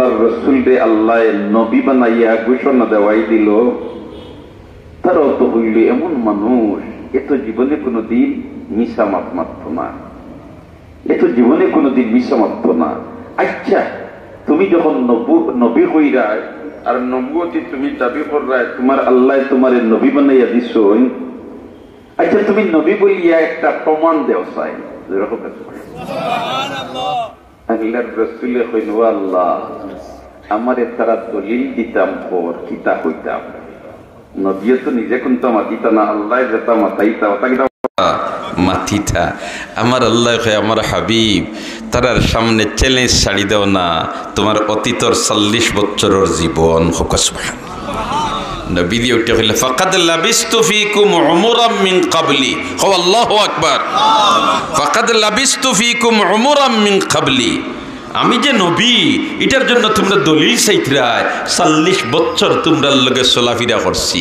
আল্লাহর রাসূলকে আল্লাহ নবী বানাইয়া ঘোষণা দেওয়াই দিল, তারাও তো হইল এমন মানুষ এত জীবনে কোনোদিন মিশা মাপ মারত না, এত জীবনে কোনোদিন মিশা মারত না। আচ্ছা, তুমি যখন নবী হইরা আর নবুয়তি তুমি দাবি কররা, তোমার আল্লাহ তোমারে নবী বানাইয়া দিছ, আচ্ছা তুমি নবী বলিয়া একটা প্রমাণ দেও চাই। আল্লাহর রাসূলে কইন, ও আল্লাহ, আমারে তারা দলিল দিতাম পর কিতা হইতাম, নবীও তো নিজে কোনটা মাতিতা না, আল্লাহ যেটা মাতাইতা মাথিতা। আমার আল্লাহ কয়, আমার হাবিব তারার সামনে চ্যালেঞ্জ ছাড়ি দাও না, তোমার অতীতর 40 বছরের জীবন হোক। সুবহানাল্লাহ। নবী দিয়ে উঠে কইলে, ফাকাদ লাবিস্তু ফীকুম উমরাম মিন ক্বাবলি। হো আল্লাহু আকবার। ফাকাদ লাবিস্তু ফীকুম উমরাম মিন ক্বাবলি। আমি যে নবী এটার জন্য তোমরা দলিল চাইতরা, 40 বছর তোমরা লগে চলাফেরা করছি,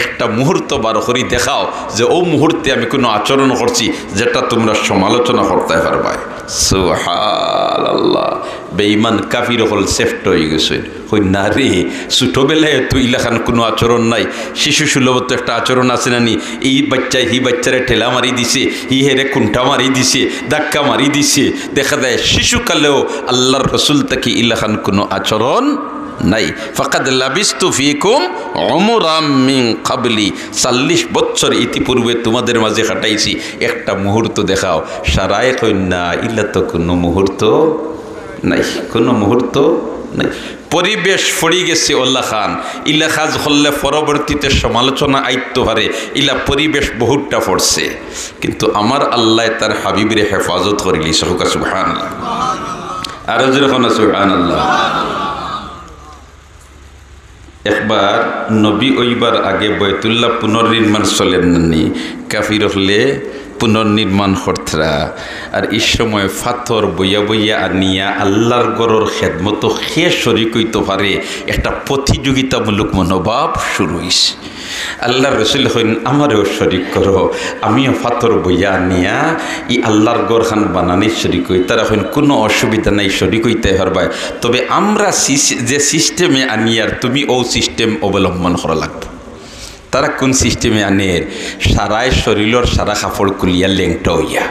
একটা মুহূর্ত বার করি দেখাও যে ও মুহূর্তে আমি কোনো আচরণ করছি যেটা তোমরা সমালোচনা করতে পারবা। সুবহানাল্লাহ। বেঈমান কাফির হল সেফট হয়ে গেছে। কই না রে, ছোটবেলায় তো ইলাখান কোনো আচরণ নাই, শিশু সুলভ তো একটা আচরণ আছে না নি? এই বাচ্চায় হি বাচ্চারে ঠেলা মারি দিছে, হি হেরে কুণ্ঠা মারি দিছে, ধাক্কা মারি দিছে। দেখা যায় শিশুকালেও আল্লাহর রসুল তাকে ইলাখান কোনো আচরণ নাই। ফাকাদ লাবিস্তু ফীকুম উমরাম মিন ক্বাবলি। 40 বছর ইতিপূর্বে তোমাদের মাঝে কাটাইছি, একটা মুহূর্ত দেখাও। সারায় কই না, ইলা তো কোনো মুহূর্ত নাই, কোনো মুহূর্ত নাই। পরিবেশ ফড়ি গেছে ওল্লা খান, ইলা কাজ করলে পরবর্তীতে সমালোচনা আইতে পারে, ইলা পরিবেশ বহুতটা পড়ছে, কিন্তু আমার আল্লাহ তার হাবিবের হেফাজত করিলি। সুবহানাল্লাহ। আরো যেরকম সুবহানাল্লাহ। একবার নবী ওইবার আগে বয়তুল্লাহ পুনর্নির্মাণ চলেন নানি, কাফির হলে পুনর্নির্মাণ করতরা। আর এই সময় ফাথর বইয়া বইয়া আনিয়া আল্লাহর গড়ের খেদমত সে শরিক হইতে পারে, একটা প্রতিযোগিতামূলক মনোভাব শুরু হয়েছে। আল্লাহর রাসূল হইন, আমারও শরিক করো, আমিও ফাথর বইয়া আনিয়া ই আল্লাহর গড় খান বানানি শরিক হই। তারা হইন কোনো অসুবিধা নাই, শরিক হইতে পারবাই, তবে আমরা যে সিস্টেমে আনিয়ার তুমি ও সিস্টেম অবলম্বন করা লাগবে। তারা কোন সিস্টেমে আনে? সারায় শরীরের সারা কাপড় কুলিয়া লেংটা হইয়া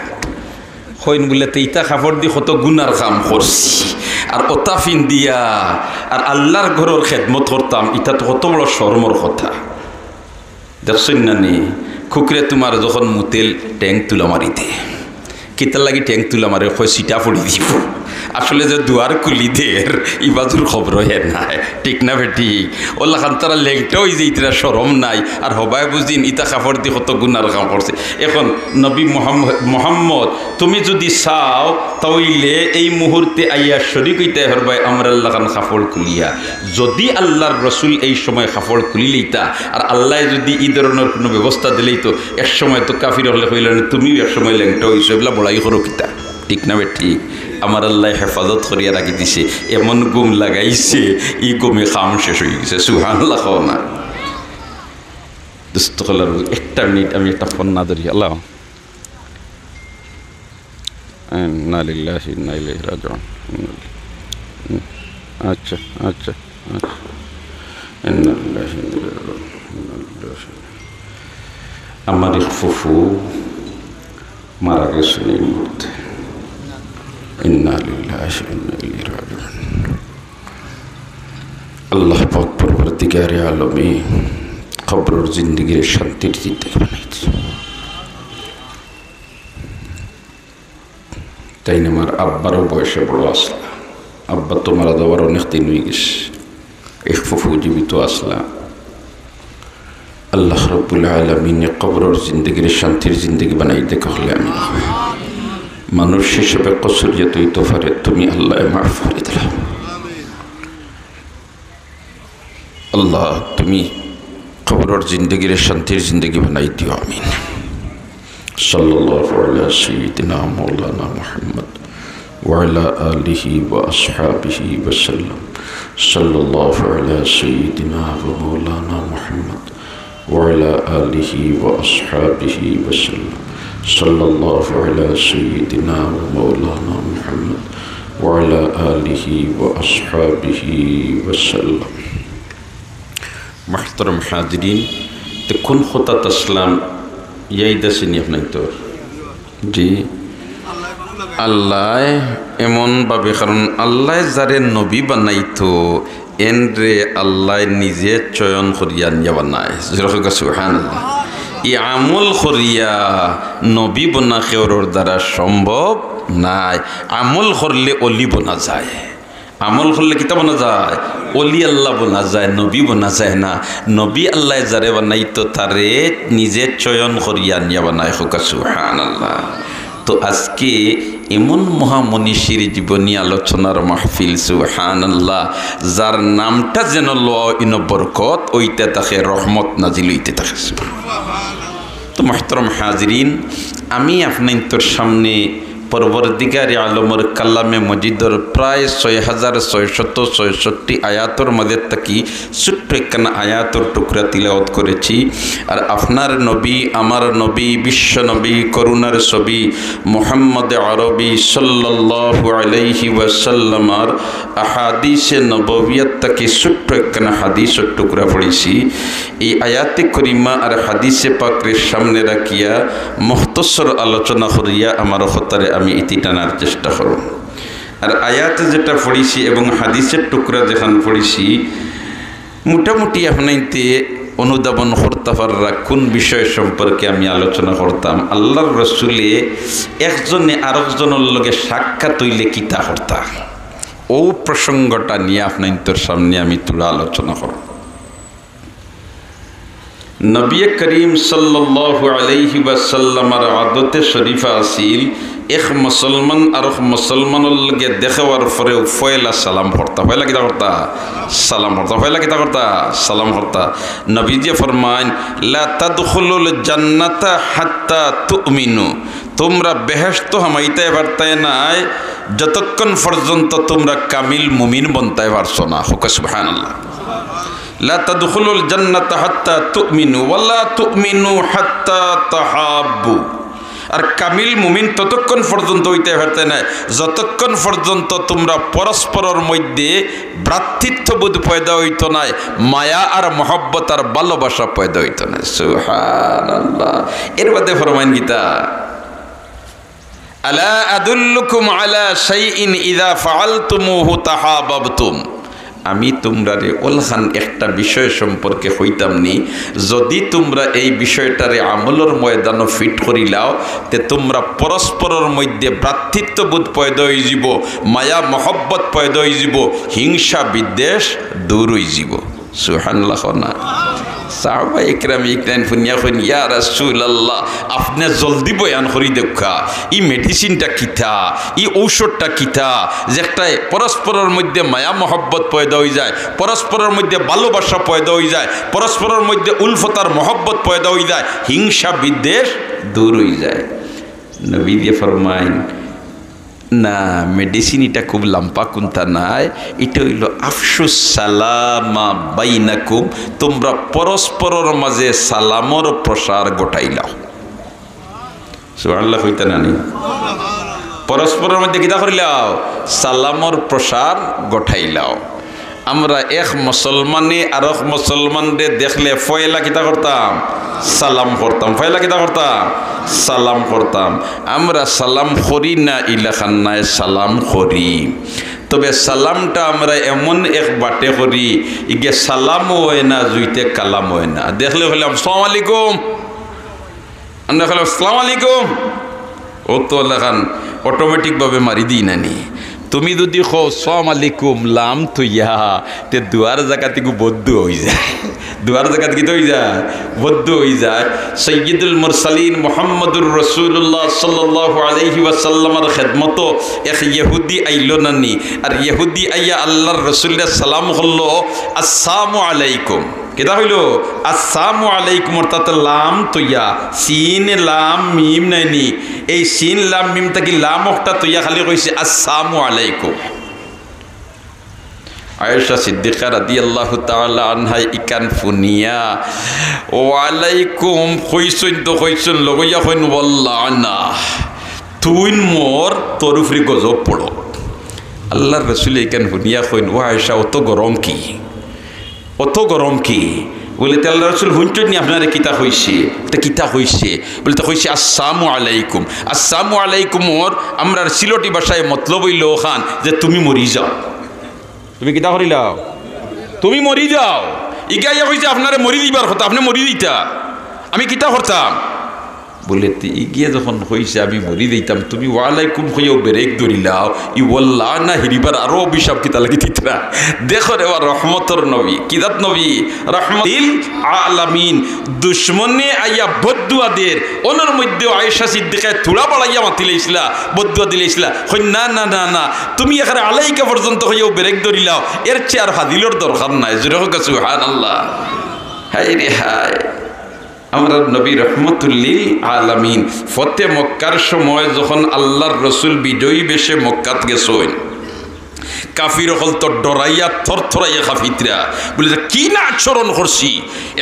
হইন বলে, তো ইটা কাপড় দিয়ে কত গুনার কাম করছি, আর ওতা ফিন দিয়া আর আল্লাহর ঘরের খেদমত করতাম, এটা তো কত বড় শরমর কথা। দেখছেন না নি, খুকরে তোমার যখন মুতেল ট্যাঙ্ক তুলা মারি দে, কিতার লাগি ট্যাঙ্ক তুলা মারে, হয় সিটা পড়ি দিব। আসলে যে দুয়ার কুলি দের ইবাজুর খবর হে নাই, ঠিক না বেটি? ওল্লা খান তারা লেংটা হয়ে যে ইতরা সরম নাই, আর হবাই বুঝদিন ইতা কাপড় দিয়ে কত গুনার কাম করছে। এখন নবী মোহাম্মদ তুমি যদি চাও তাইলে এই মুহূর্তে আইয়া শরীক হইতে হরবাই আমরা আল্লাহ খান কাপড় কুলিয়া। যদি আল্লাহর রসুল এই সময় কাপড় খুলি লইতা, আর আল্লাহ যদি এই ধরনের কোনো ব্যবস্থা দিলেই তো এক সময় তো কাফির হলে কইলেন তুমিও এক সময় লেংটা হইছো, এগুলা বড়াই করো কিতা, ঠিক না বেটি? আমার আল্লাহ হেফাজত করিয়া রাখি দিছে, এমন গুম লাগাইছে ই গুমে খাম শেষ হয়ে গেছে। সুবহানাল্লাহ। খাও না দোস্ত কলার, একটা মিনিট আমি একটা ফোন না ধরি। আল্লাহ ইন্না লিল্লাহি ওয়া ইন্না ইলাইহি রাজিউন। আচ্ছা আচ্ছা আচ্ছা, ইন্না লিল্লাহি ওয়া ইন্না ইলাইহি রাজিউন। আমার এক ফুফু মারা গেছেন এই মুহূর্তে। ইন্না লিল্লাহি ওয়া ইন্না ইলাইহি রাজিউন। আল্লাহ পাক পরবর্তীকারে আলমীন কবরের জিন্দেগির শান্তির জিন্দেগি বানাইছে। তাই না, আমার আব্বারও বয়সে বড় আসলা, আব্বা তো মারা যাওয়ার অনেক দিন হয়ে গেছে, এক ফুফু জীবিত আসলা। আল্লাহ রাব্বুল আলামিন কবরের জিন্দেগির শান্তির জিন্দেগি বানাই দেখা হলে আমি মানুষ হিসেবে কসুরিয়া তৈতে পারে, তুমি আল্লাহ মাফ করে দিলাম। আল্লাহ তুমি কবরের জিন্দেগির শান্তির জিন্দেগি বানাই দিও, আমিন। সাল্লাল্লাহু আলা সাইয়্যিদিনা মাওলানা মুহাম্মদ ওয়া আলা আলিহি ওয়া আসহাবিহি ওয়া সাল্লাম। সাল্লাল্লাহু আলা সাইয়্যিদিনা মাওলানা মুহাম্মদ ওয়া আলা আলিহি ওয়া আসহাবিহি ওয়া সাল্লাম। সাল্লাল্লাহু আলা সাইয়্যিদিনা মাওলানা মুহাম্মদ وعلى آله وأصحابه وسلم محترم حاضرين تكون خطة اسلام यही दसनी अपने तो जी अल्लाह एमन भावे कारण अल्लाह जारे नबी बनाइतो एनरे अल्लाह निजे चयन करिया निया बनाए जरूर सुबहानाल्लाह ये আমল करिया नबी बना केवरोर द्वारा संभव नाय আমল करले ओली बना जाए আমল করলে কিতা বনা যায় ওলি আল্লাহ বনা যায় নবী বনা যায় না নবী আল্লাহ যারে বানাইতো তারে নিজে চয়ন করিয়া নিয়া বানায় হোক সুবহানাল্লাহ তো আজকে এমন মহামনীষীর জীবনী আলোচনার মাহফিল সুবহানাল্লাহ যার নামটা যেন লওয়া ইন বরকত ওইতে তাকে রহমত নাজিল হইতে থাকে তো মুহতারাম হাজিরিন আমি আপনাদের সামনে परवरदिगारे आलमर कलामे मजिदर प्राय 6666 आयातर मध्य तकी ছোট্ট একখানা আয়াতের টুকরা তিলাওয়াত করেছি আর আপনার নবী আমার নবী বিশ্ব নবী করুণার ছবি মুহাম্মদ আরবি সাল্লাল্লাহু আলাইহি ওয়াসাল্লামার আহাদিসে নববিয়ত তকি ছোট্ট একখানা হাদিসের টুকরা পড়েছি এই আয়াতে করিমা আর হাদিসে পাকের সামনে রাখিয়া মুখতসর আলোচনা করিয়া আমার হতারে আমি ইতি টানার চেষ্টা করব আর আয়াতে যেটা পড়েছি এবং হাদিসের টুকরা যেখানে পড়েছি মোটামুটি আপনাইতে অনুধাবন করতে পাররা কোন বিষয় সম্পর্কে আমি আলোচনা করতাম আল্লাহর রাসূলে একজনে আরেকজনের লগে সাক্ষাৎ হইলে কিতা করতা ও প্রসঙ্গটা নিয়ে আপনাদের সামনে আমি তুলা আলোচনা করব নবী করিম সাল্লাল্লাহু আলাইহি ওয়াসাল্লামের আদতে শরীফা আছিল এক মুসলমান আর এক মুসলমানের লগে দেখার পরে ফয়লা সালাম করতা ফয়লা কিতা করতা সালাম করতা ফয়লা কিতা করতা সালাম করতা নবীজি ফরমান লা তাদখুলুল জান্নাতা হাত্তা তুমিনু তোমরা বেহেশত হামাইতে পারতায় নাই যতক্ষণ পর্যন্ত তোমরা কামিল মুমিন বনতে পারছো না হুক সুবহানাল্লাহ লা তাদখুলুল জান্নাতা হাত্তা তুমিনু ওয়ালা তুমিনু হাত্তা তাহাব্বু আর কামিল মুমিন ততক্ষণ পর্যন্ত হইতে পারতে না যতক্ষণ পর্যন্ত তোমরা পরস্পরের মধ্যে ভ্রাতৃত্ববোধ পয়দা হইতো না মায়া আর মহব্বত আর ভালোবাসা পয়দা হইতো না সুবহানাল্লাহ এর মধ্যে ফরমান গীতা আলা আদুল্লুকুম আলা শাইইন ইযা ফাআলতুমুহু তাহাবাবতুম আমি তোমরারে ওলখান একটা বিষয় সম্পর্কে হইতাম নি যদি তোমরা এই বিষয়টারে আমলের ময়দানে ফিট করিলাও তে তোমরা পরস্পরের মধ্যে ভ্রাতৃত্ববোধ পয়দা হয়ে যাব মায়া মহব্বত পয়দা হয়ে যাব হিংসা বিদ্বেষ দূর হয়ে যাব সুবহানাল্লাহ না সাহাবা ইকরাম ইকরাম ফুনিয়া কইন ইয়া রাসূলুল্লাহ আপনি জলদি বয়ান করি দেখা ই মেডিসিনটা কিতা ই ঔষধটা কিতা যেটা পরস্পরের মধ্যে মায়া মহব্বত পয়দা হয়ে যায় পরস্পরের মধ্যে ভালোবাসা পয়দা হয়ে যায় পরস্পরের মধ্যে উলফতার মহব্বত পয়দা হয়ে যায় হিংসা বিদ্বেষ দূর হয়ে যায় নবী দিয়ে ফরমাইন না মেডিসিন এটা খুব লম্বা কোনটা নাই এটা হইল আফসুস সালামা বাইনাকুম তোমরা পরস্পরের মাঝে সালামর প্রসার ঘটাইলাও সুবহানাল্লাহ কইতা না নি পরস্পরের মধ্যে কিতা করিলাও সালামর প্রসার ঘটাইলাও আমরা এক মুসলমানে আর এক মুসলমানরে দেখলে ফয়লা কিতা করতাম সালাম করতাম ফয়লা কিতা করতাম সালাম করতাম আমরা সালাম করি না ইলাখান্নায় সালাম করি তবে সালামটা আমরা এমন এক বাটে করি ইগে সালামও হয় না জুইতে কালাম হয় না দেখলে হইলাম আসসালামু আলাইকুম আমরা হইলাম আসসালামু আলাইকুম ও তো লেখান অটোমেটিকভাবে মারি দিই না নি তুমি যদি কো আসসালামু আলাইকুম লাম তুইয়া তে দুয়ার জায়গাতে বদ্ধ হয়ে যায় দুয়ার জায়গাতে কি হয়ে যায় বদ্ধ হয়ে যায় সৈয়দুল মুরসালিন মুহাম্মদুর রাসূলুল্লাহ সাল্লাল্লাহু আলাইহি ওয়াসাল্লামের খিদমত এক ইহুদি আইলো নানি আর ইহুদি আইয়া আল্লাহর রাসূলের সালাম হলো আসসালামু আলাইকুম কেটা হইল আসসালামু আলাইকুম অর্থাৎ লাম তুইয়া সিন লাম মিম নাইনি এই সিন লাম মিম থাকি লাম একটা তুইয়া খালি কইছে আসসালামু আলাইকুম আয়েশা সিদ্দিকা রাদিয়াল্লাহু তাআলা আনহা ইকান ফুনিয়া ওয়ালাইকুম কইছুন তো কইছুন লগইয়া কইন ওয়াল্লানা তুইন মোর তরুফরি গজব পড়ো আল্লাহর রাসূল এখান হুনিয়া কইন ও আয়েশা অত গরম কি, অত গরম কি? বলে তে আল্লাহ রাসূল হুঁচন নি আপনারে কিতা হইছে? তা কিতা হইছে? বলে তো হইছে আসসালামু আলাইকুম। আসসালামু আলাইকুম ওর আমরার সিলটি ভাষায় মতলব হইল ওখান যে তুমি মরি যাও। তুমি কিতা করিলাও? তুমি মরি যাও। ইগাইয়া কইছে আপনারে মরি দিবার কথা, আপনি মরি দিতা, আমি কিতা করতাম? বলে ইগিয়ে যখন হইছে আমি মরি দিতাম, তুমি ওয়ালাইকুম হইয়াও ব্রেক ধরিলাও, ই বললা না হিরিবার আরো অভিশাপ কিতা লাগি দিতরা। দেখো রে রহমতর নবী, কিদাত নবী রহমতিল আলামিন। দুশ্মনে আইয়া বদুয়াদের ওনার মধ্যে আয়েশা সিদ্দিকায় থুড়া বাড়াইয়া মাতিলেছিলা, বদুয়া দিলেছিলা। কই না না না না, তুমি এখানে আলাইকা পর্যন্ত হইয়াও ব্রেক ধরিলাও, এর চেয়ে আর হাদিলর দরকার নাই। জোরে হোক সুবহানাল্লাহ। হায় রে হায়, আমরা নবী রহমতুল্লিল আলামিন। ফতে মক্কার সময় যখন আল্লাহর রসুল বিজয়ী বেশে মক্কাত গেছেন, কাফির হল তো ডরাইয়া থরথরাইয়া কাফিররা বলে কি না আচরণ করছি,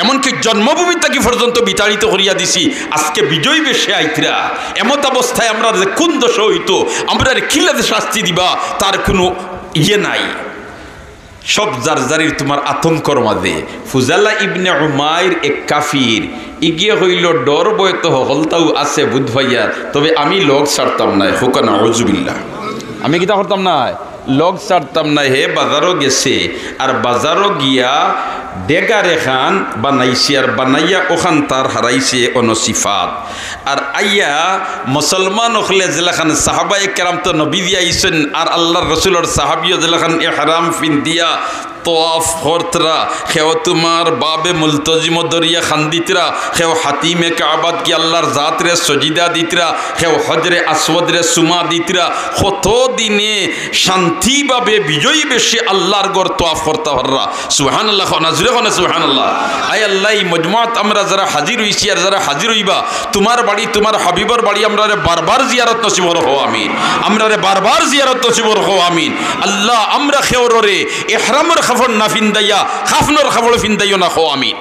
এমনকি জন্মভূমি থেকে পর্যন্ত বিতাড়িত করিয়া দিছি, আজকে বিজয়ী বেশে আইতরা। এমত অবস্থায় আমরা যে কোন দোষ হইতো, আমরা কিলাতে শাস্তি দিবা তার কোনো ইয়ে নাই। সব জারজারির তোমার আতঙ্কর মাঝে ফুজালা ইবনে উমাইর এক কাফির ইগিয়ে হইল ডর বয় তো হলতাও আছে বুধ ভাইয়া, তবে আমি লোক ছাড়তাম না। হুকা নাউজুবিল্লাহ, আমি কিতা করতাম না, লোক ছাড়তাম না। হে বাজারও গেছে, আর বাজারও গিয়া ডেগার এখান বানাইছে, আর বানাইয়া ওখান তার হারাইছে অনসিফাত। আর আইয়া মুসলমান হলে জেলাখান সাহাবায়ে কেরাম তো নবী দিয়া আইছেন, আর আল্লাহর রসুলের সাহাবিও জেলাখান এহরাম ফিন দিয়া তোয়াফ করতরা। খেও তোমার বাবে মুলতজিম দরিয়া খান্দিতরা, খেও হাতিমে কাবাদ কি আল্লাহর জাতরে সজিদা দিতরা, খেও হজরে আসওয়াদরে সুমা দিতরা। কত দিনে শান্তিভাবে বিজয়ী বেশি আল্লাহর গড় তোয়াফ করতে পাররা। সুবহানাল্লাহ, নাজরে কোন সুবহানাল্লাহ। আয় আল্লাহ মজমুআত আমরা যারা হাজির হইছি আর যারা হাজির হইবা, তোমার বাড়ি তোমার হাবিবর বাড়ি আমরা বারবার জিয়ারত নসিব হও আমিন। আমরা বারবার জিয়ারত নসিব হও আমিন। আল্লাহ আমরা খেওরে ইহরামের খাফর না ফিন্দাইয়া খাফনর খাফর ফিন্দাইও না খো আমিন।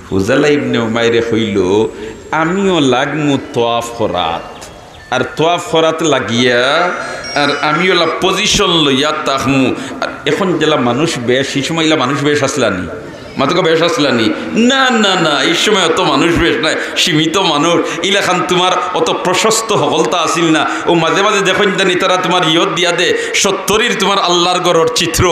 ফুজালা ইবনে উমাইরে হইল আমিও লাগমু তোয়াফ করাত, আর তোয়াফ করাত লাগিয়া আর আমিও পজিশন লইয়া তাকমু। এখন জেলা মানুষ বেশ, এই সময় মানুষ বেশ আসলানি, মাতকে বেশ আসলানি? না না না, এই সময় অত মানুষ বেশ নাই, সীমিত মানুষ। ইলাখান তোমার অত প্রশস্ত হকলতা আসিল না। ও মাঝে মাঝে দেখুন জানি তারা তোমার ইয়ত দিয়া দে 70-এর তোমার আল্লাহর গড়র চিত্র,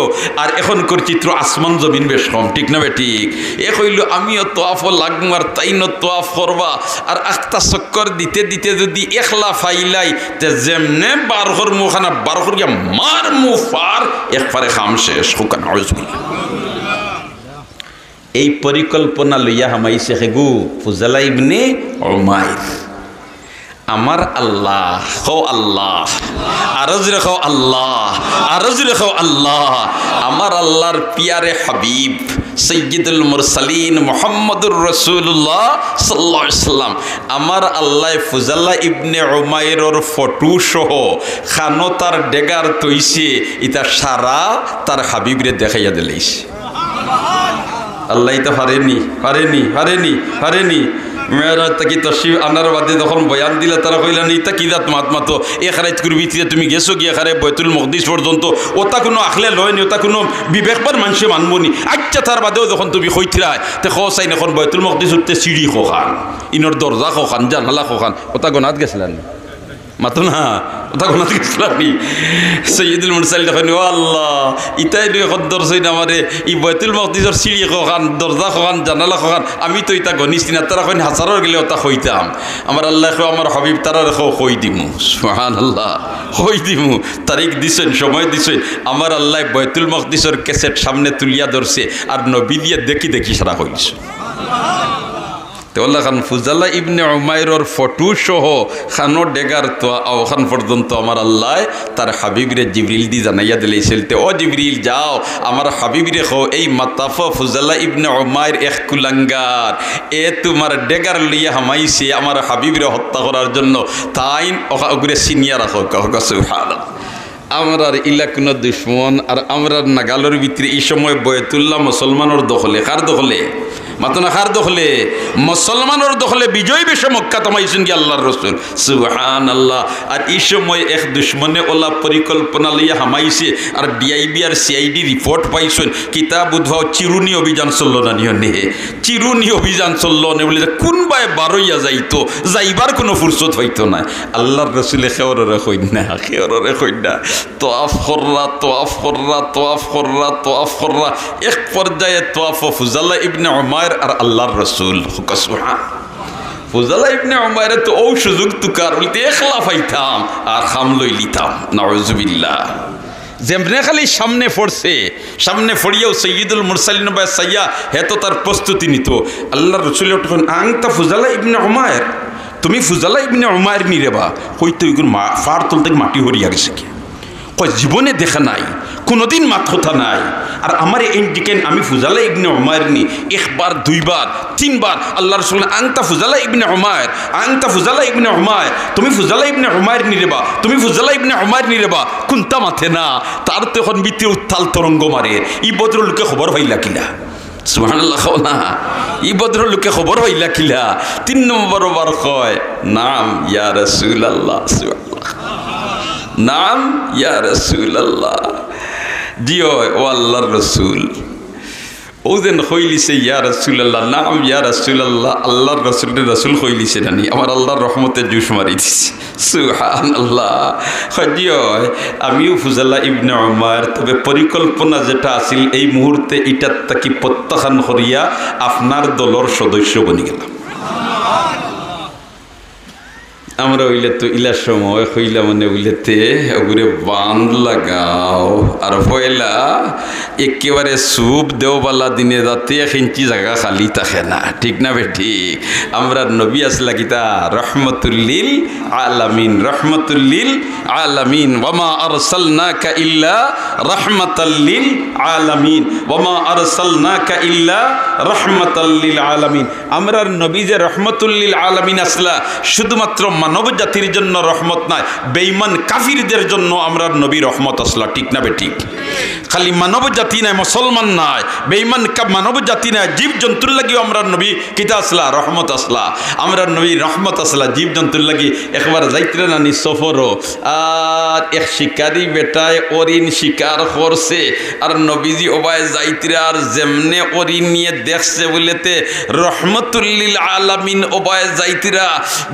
আর এখনকার চিত্র আসমান জমিন বেশ কম, ঠিক না বে ঠিক? এ কইল আমিও তোয়াফ লাগমু, আর তাইনো তোয়াফ করবা। আর আখতা চক্কর দিতে দিতে যদি একলা ফাইলাই তে যেমনে বারঘর মুখানা বারঘর গিয়া মার মুফার একবারে খাম শেষ। হুকান আউযুবিল্লাহ। এই পরিকল্পনা লইয়া হামাইছে হেগু ফুজালা ইবনে উমাইর। আমার আল্লাহ খো আল্লাহ, আরজ রেখো আল্লাহ, আরজ রেখো আল্লাহ। আমার আল্লাহর পিয়ারে হাবিব সৈয়দুল মুরসালিন মুহাম্মদুর রাসূলুল্লাহ সাল্লাল্লাহু আলাইহি সাল্লাম, আমার আল্লাহ ফুজালা ইবনে উমাইরের ফটো সহ খানো তার ডেগার তৈছে, ইতা সারা তার হাবিবরে দেখাইয়া দিলেছে। আল্লাহ তো হারেনি হারেনি হারেনি হারেনি। মেয়েরাজ তাকি তশরিফ আনার বাদে যখন বয়ান দিলে তারা কইলেন ইতা কি দাঁত মাত মাতো এ খারাইত করবি, তুমি গেছো গিয়ে খারে বৈতুল মকদিস পর্যন্ত, ওটা কোনো আখলে লয়নি, ওটা কোনো বিবেকবার মানুষে মানবনি। আচ্ছা তার বাদেও যখন তুমি কইতিরায় তে খাইন এখন বৈতুল মকদিস উঠতে সিঁড়ি খোখান, ইনর দরজা খোখান, জানালা খোখান, ওটা গোনাত গেছিলেন মাতো না, ওটা গোনাত গেছিলাম। সৈয়দুল মুরসালিন দেখেন ও আল্লাহ ইতাই দুই এখন দরজই আমারে ই বৈতুল মকদিসের সিঁড়ি খোখান, দরজা খোখান, জানালা খোখান, আমি তো ইতা গনিছি না। তারা কইন হাজারের গেলে ওটা হইতাম। আমার আল্লাহ আমার হাবিব তারা রেখো হই দিমু। সুবহানাল্লাহ, হই দিমু। তারিখ দিছেন, সময় দিছেন। আমার আল্লাহ বৈতুল মকদিসের ক্যাসেট সামনে তুলিয়া ধরছে, আর নবী দিয়ে দেখি দেখি সারা হইছে। তোল্লা খান ফুজালা ইবনে উমাইরের ফটো সহ খানো ডেগার তো ওখান পর্যন্ত আমার আল্লাহ তার হাবিবরে জিবরিল দি জানাইয়া দিলেছিল। ও জিবরিল যাও আমার হাবিবরে খো এই মাতাফ ফুজালা ইবনে উমাইর এক কুলাঙ্গার, এ তোমার ডেগার লইয়া হামাইছে আমার হাবিবরে হত্যা করার জন্য, তাই ওগুলো সিনিয়া রাখো। সুবহানাল্লাহ। আমরার ইলাকুন দুশ্মন আর আমরার নাগালোর ভিতরে এই সময় বয়তুল্লাহ মুসলমানের দখলে, কার দখলে? মাতনা খার দখলে মুসলমানের দখলে বিজয় বেশে মক্কা তামাইছেন কি আল্লাহর রাসূল সুবহানাল্লাহ। আর এই সময় এক দুশমনে ওলা পরিকল্পনা লইয়া হামাইছে আর ডিআইবি আর সিআইডি রিপোর্ট পাইছেন কিতাব উদ্ভাও চিরুনি অভিযান চলল না নিয়নে, চিরুনি অভিযান চলল না বলে কোনবাই বারইয়া যাইতো, যাইবার কোনো ফুরসত হইতো না। আল্লাহর রাসূলে খেওরে কইন না, খেওরে কইন না, তোয়াফ কররা তোয়াফ কররা তোয়াফ কররা তোয়াফ কররা এক পর্যায়ে তোয়াফ ফুজালা ইবনে উমাইর আর আল্লাহর রাসূল সুবহান। ফুজালা ইবনে উমাইর তো ও সুযোগ তুকার বলতে একলা পাইতাম আর খাম লই লিতাম নাউজুবিল্লাহ। যেমনে খালি সামনে পড়ছে, সামনে পড়িয়াও সৈয়দুল মুরসালিন বা সাইয়া হেতো তার প্রস্তুতি নিত। আল্লাহর রাসূল তখন আংতা ফুজালা ইবনে উমাইর, তুমি ফুজালা ইবনে উমাইর নি রেবা কইতে ওইগুন ফার তুলতে মাটি হরিয়া গেছে কি কয় জীবনে দেখা নাই, কোনোদিন মাথা নাই। আর আমার এই দিকেন আমি ফুজালা ইবনে উমাইর নি একবার দুইবার তিনবার আল্লাহ রাসূল আনতা ফুজালা ইবনে উমাইর, আনতা ফুজালা ইবনে উমাইর, তুমি ফুজালা ইবনে উমাইর নি রেবা, তুমি ফুজালা ইবনে উমাইর নি রেবা, কোনটা মাথে না। তার তখন বিতে উত্তাল তরঙ্গ মারে। ই বদরুলকে খবর হইলা কিলা সুবহানাল্লাহ না, ই ভদ্রলোকে খবর হইলা কিলা 3 নম্বর বার কয় নাম ইয়া রাসূলুল্লাহ সুবহানাল্লাহ, নাম ইয়া রাসূলুল্লাহ। জিও ও আল্লাহর রাসূল ও যেন কইলিছে ইয়া রাসূলুল্লাহ, নাম ইয়া রাসূলুল্লাহ, আল্লাহর রাসূলের রাসূল কইলিছে নানি আমার আল্লাহর রহমতে জুস মারি দিছে সুবহানাল্লাহ। জিও আমিও ফুজালা ইবনে উমাইর, তবে পরিকল্পনা যেটা আছিল এই মুহূর্তে এটার তাকি প্রত্যাখ্যান করিয়া আপনার দলের সদস্য বনি গেলাম। আমরা হইলে তো ইলার সময় হইলা মানে হইলেতে ওগুলো বাঁধ লাগাও আর পয়লা একেবারে সুপ দেওবালা দিনে যাতে 1 ইঞ্চি জায়গা খালি থাকে না, ঠিক না বেঠি? আমরা নবী আসলা কিতা রহমতুল্লিল আলামিন, রহমতুল্লিল আলামিন, ওয়ামা আরসালনাকা ইল্লা রাহমাতাল্লিল আলামিন, ওয়ামা আরসালনাকা ইল্লা রাহমাতাল্লিল আলামিন। আমরা নবী যে রহমতুল্লিল আলামিন আসলা শুধুমাত্র মানব জাতির জন্য রহমত নয়, বেঈমান কাফিরদের জন্য আমরা নবী রহমত আসলা, ঠিক না বেঠিক? খালি মানব জাতি নাই, মুসলমান নাই, বেঈমান মানব জাতি নাই, জীব জন্তুর লাগিও আমরা নবী কিতা আসলা রহমত আসলা। আমরা নবী রহমত আসলা জীব জন্তুর লাগি। একবার যাইতে নানি সফরও আর এক শিকারি বেটায় অরিন শিকার করছে আর নবীজি ওবায় যাইতে আর যেমনে অরিন নিয়ে দেখছে বলেতে রহমতুল্লিল আলামিন ওবায় যাইতিরা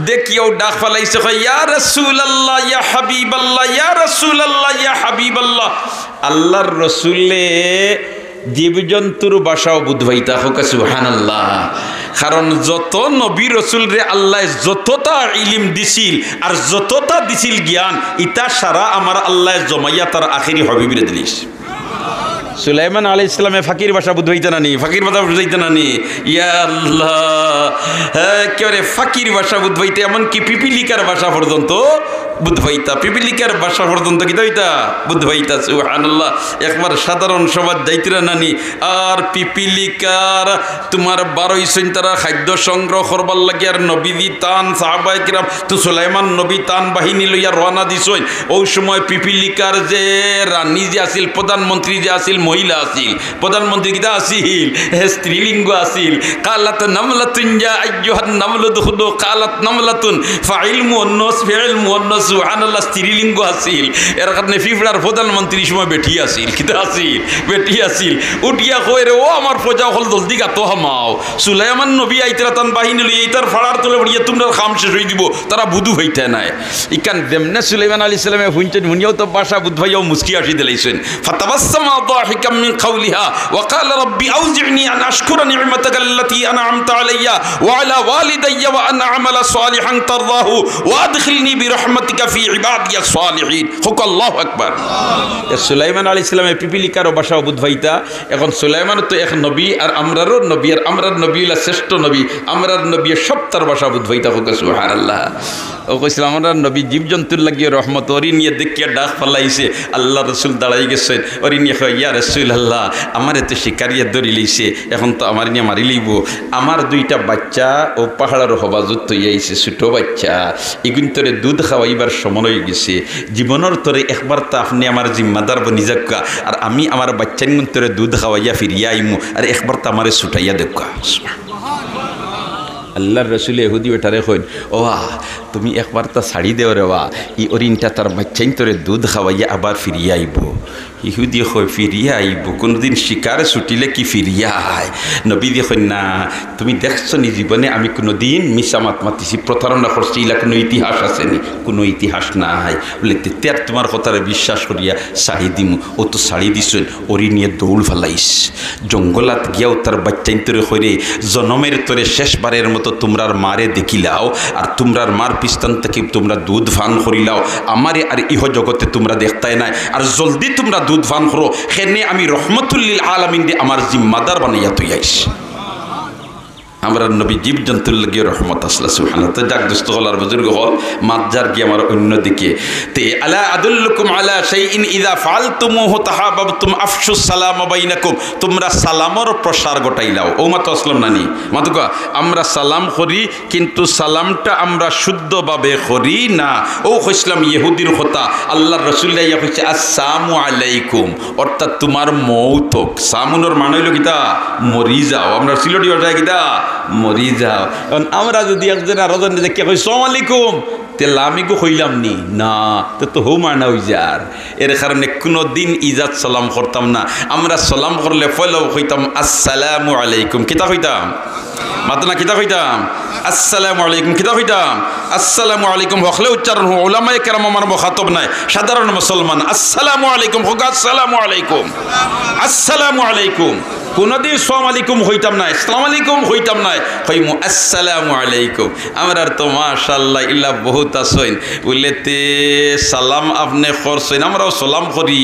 দেখিও ডাক ফালাইছে ইয়া রাসূলুল্লাহ ইয়া হাবিবাল্লাহ, ইয়া রাসূলুল্লাহ ইয়া হাবিবাল্লাহ। আল্লাহর রাসূলে জীবজন্তুর ভাষাও বুঝবাইতা হোক সুবহানাল্লাহ। কারণ যত নবী রসুল রে আল্লাহ যতটা ইলিম দিছিল আর যতটা দিছিল জ্ঞান, ইতা সারা আমার আল্লাহ জমাইয়া তার আখেরি হবিবরে দিলিস। সুলাইমান আলাইহিস সালামে ফাকির ভাষা বুঝাইতে নানি, ফাকির ভাষা বুঝাইতে নানি, ইয়া আল্লাহ হ্যাঁ কেরে ফাকির ভাষা বুঝাইতে এমনকি পিপিলিকার ভাষা পর্যন্ত বুঝাইতা, পিপিলিকার ভাষা পর্যন্ত কি দইতা বুঝাইতা সুবহানাল্লাহ। একবার সাধারণ সমাজ যাইতিরা নানি আর পিপিলিকার তোমার 12 তারা খাদ্য সংগ্রহ করবার লাগে আর নবীজি তান সাহাবায়ে কিরাম তো সুলাইমান নবী তান বাহিনী লইয়া রওনা দিছই। ওই সময় পিপিলিকার যে রানী যে আসিল, প্রধানমন্ত্রী যে আসিল, মহিলা আসিল, প্রধানমন্ত্রী কিতা আসিল স্ত্রীলিঙ্গ আসিল। কালাত নামলাতুন ইয়া আইয়ুহান নামলু দুখুলু, কালাত নামলাতুন ফাইল মুন্নাস ফিল মুন্নাস সুবহানাল্লাহ, স্ত্রীলিঙ্গ আসিল। এর কারণে পিপড়ার প্রধানমন্ত্রী সময় বেটি আসিল, কিতা আসিল বেটি আসিল। উঠিয়া কই রে ও আমার প্রজা হল জলদি গাতো হামাও। সুলাইমান নবী আইতরা তান বাহিনী লই এইতার ফাড়ার তুলে বড়িয়া তোমরা খাম শেষ হই দিব, তারা বুধু হইতে নাই। ইকান যেমনে সুলাইমান আলাইহিস সালামে হুইনছেন হুনিয়াও তো ভাষা বুধভাইও মুস্কি আসি দিলাইছেন। ফাতাবাসসামা দাহিকাম মিন কাওলিহা ওয়া ক্বালা রাব্বি আউজি'নি আন আশকুরা নি'মাতাকা আল্লাতী আন'আমতা আলাইয়া ওয়া আলা ওয়ালিদাইয়া ওয়া আন আ'মালা সালিহান তারদাহু ওয়া আদখিলনি বিরহমাতিকা ফি ইবাদিয়াস সালিহিন। হুক আল্লাহু আকবার। সুলাইমান আলাইহিস সালামের পিপিলিকারও ভাষাও বুধভাইতা। এখন সুলাইমান তো এক নবী আর আমরারও নবী, আর আমরার নবী হইলা শ্রেষ্ঠ নবী, আমরার নবী সব তার ভাষা বুধভাইতা হোক সুবহানাল্লাহ। ও কইছিল আমরা নবী জীবজন্তুর লাগিয়ে রহমত ওরি নিয়ে দেখিয়া ডাক ফালাইছে। আল্লাহ রসুল দাঁড়াই গেছেন, ওরি নিয়ে কয় ইয়া রাসূলুল্লাহ আমার এত শিকারিয়া ধরি লইছে, এখন তো আমার নিয়ে মারি লইব। আমার 2টা বাচ্চা ও পাহাড়ের হবাজত তৈয়াইছে, ছোটো বাচ্চা, এগুন তোরে দুধ খাওয়াইবার হইবার সময় হয়ে গেছে জীবনের তরে একবার তো আপনি আমার জিম্মাদার বনি যাক্কা আর আমি আমার বাচ্চার তরে দুধ খাওয়াইয়া ফিরিয়া আইমু আর একবার তো আমারে ছুটাইয়া দেখা আল্লাহর রসুল এহুদি বেটারে কইন ও তুমি একবার তা ছাড়ি দেও রে বা ই অরিনটা তার বাচ্চাইন তোরে দুধ খাওয়াইয়া আবার ফিরিয়া আইব ইহুদি কই ফিরিয়া আইব কোনোদিন শিকারে ছুটিলে কি ফিরিয়া আয় নবী দিয়ে কই না তুমি দেখছো নি জীবনে আমি কোনোদিন মিছা মাত মাতিছি প্রতারণা করছি ইলা কোনো ইতিহাস আছে নি কোনো ইতিহাস নাই বলে তেতিয়ার তোমার কথারে বিশ্বাস করিয়া ছাড়ি দিমু ও তো ছাড়ি দিছেন ওরি নিয়ে দৌড় ফেলাইস জঙ্গলাত গিয়াও তার বাচ্চাইন তোরে কইরে জনমের তোরে শেষবারের মতো তোমরার মারে দেখিলাও আর তোমরার মার পিস্তান থেকে তোমরা দুধ ফান করিলাও আমারে আর ইহ জগতে তোমরা দেখতাই নাই আর জলদি তোমরা দুধ ফান করো সেনে আমি রহমতুল্লিল আলামিন দিয়ে আমার জিম্মাদার বানাইয়া তুই আইস আমরা নবী জীবজন্তুর লাগিয়ে রহমত আসলা সুবহানাল্লাহ তো যাক দোস্ত হল আর বুজুর্গ হল মাজ্জার গিয়ে আমার অন্যদিকে তে আলা আদুল্লুকুম আলা শাইইন ইযা ফাআলতুমুহু তাহাবাবতুম আফশুস সালাম বাইনাকুম তোমরা সালামর প্রসার ঘটাইলাও ও মাতো আসলাম নানি মাতুকা আমরা সালাম করি কিন্তু সালামটা আমরা শুদ্ধভাবে করি না ও কইছিলাম ইহুদির কথা আল্লাহর রাসূল ইয়া কইছে আসসালামু আলাইকুম অর্থাৎ তোমার মৌত হোক সামুনের মানে হইল কিতা মরি যাও আমরা সিলেটি ভাষায় কিতা মরি যাও আমরা যদি একজন আরো জন দেখে কই আসসালামু আলাইকুম তেলা আমি গো কইলাম নি না তো হো মানা হই যার এর কারণে কোনো দিন ইজাত সালাম করতাম না আমরা সালাম করলে ফলো কইতাম আসসালামু আলাইকুম কিতা কইতাম মাতনা কিতা কইতাম আসসালামু আলাইকুম কিতা কইতাম আসসালামু আলাইকুম হকলে উচ্চারণ হো উলামায়ে কেরাম আমার মুখাতব নাই সাধারণ মুসলমান আসসালামু আলাইকুম হোক আসসালামু আলাইকুম আসসালামু আলাইকুম কোনদিন আসসালামু আলাইকুম হইতাম না আসসালামু আলাইকুম হইতাম না কইমু আসসালামু আলাইকুম আমরা তো মাশাআল্লাহ ইল্লা বহুত আসইন বলেতে সালাম আপনি করছেন আমরাও সালাম করি